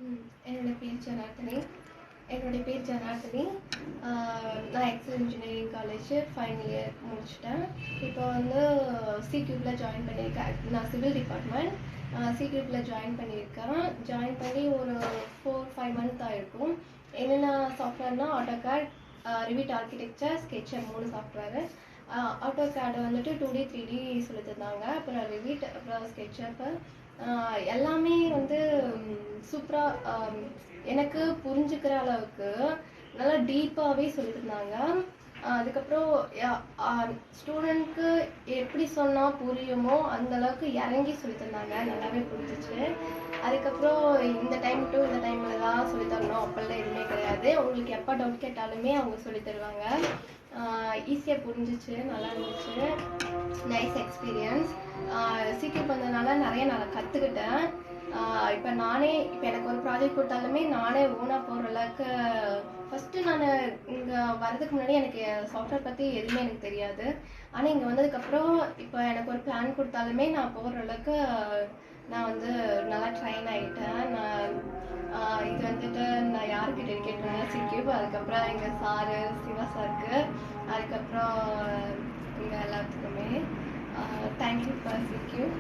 என்னோட பேர் ஜனார்த்தனி. நான் Excel engineering college final year முடிச்சிட்டேன். இப்போ வந்து சிக்யூப்பில் ஜாயின் பண்ணியிருக்கேன். நான் சிவில் டிபார்ட்மெண்ட். சிக்யூப்பில் ஜாயின் பண்ணியிருக்கேன். ஜாயின் பண்ணி ஒரு 4-5 மந்த் ஆகிருக்கும். என்னென்ன சாஃப்ட்வேர்னால் AutoCAD, Revit architecture, sketcher 3 software. AutoCAD வந்துட்டு 2D 3D சொல்லி தந்தாங்க. அப்புறம் ரிவிட், அப்புறம் ஸ்கெட்சர் எல்லாமே வந்து சூப்பராக எனக்கு புரிஞ்சுக்கிற அளவுக்கு நல்லா டீப்பாகவே சொல்லி தந்தாங்க. அதுக்கப்புறம் ஸ்டூடெண்ட்க்கு எப்படி சொன்னால் புரியுமோ அந்த அளவுக்கு இறங்கி சொல்லி தந்தாங்க. நல்லாவே புரிஞ்சிச்சு. அதுக்கப்புறம் இந்த டைம் டு இந்த டைமில் தான் சொல்லி தரணும் அப்பெல்லாம் எதுவுமே கிடையாது. உங்களுக்கு எப்போ டவுட் கேட்டாலுமே அவங்க சொல்லி தருவாங்க. ஈஸியாக புரிஞ்சிச்சு, நல்லா இருந்துச்சு. Nice experience. சீக்கிரம் வந்ததுனால நிறைய நான் கற்றுக்கிட்டேன். இப்போ எனக்கு ஒரு ப்ராஜெக்ட் கொடுத்தாலுமே நானே ஓனாக போகிற அளவுக்கு. ஃபஸ்ட்டு நான் இங்கே வரதுக்கு முன்னாடி எனக்கு சாஃப்ட்வேர் பற்றி எதுவுமே எனக்கு தெரியாது. ஆனால் இங்கே வந்ததுக்கப்புறம் இப்போ எனக்கு ஒரு பிளான் கொடுத்தாலுமே நான் போகிற அளவுக்கு நான் வந்து நல்லா ட்ரெயின் ஆகிட்டேன். இது வந்துட்டு நான் யாருக்கு டெடிகேட் பண்ணேன், சிக்யூப். அதுக்கப்புறம் எங்கள் சாரு சிவா சாருக்கு, அதுக்கப்புறம் இங்கே எல்லாத்துக்குமே தேங்க்யூ ஃபார் சிக்யூப்.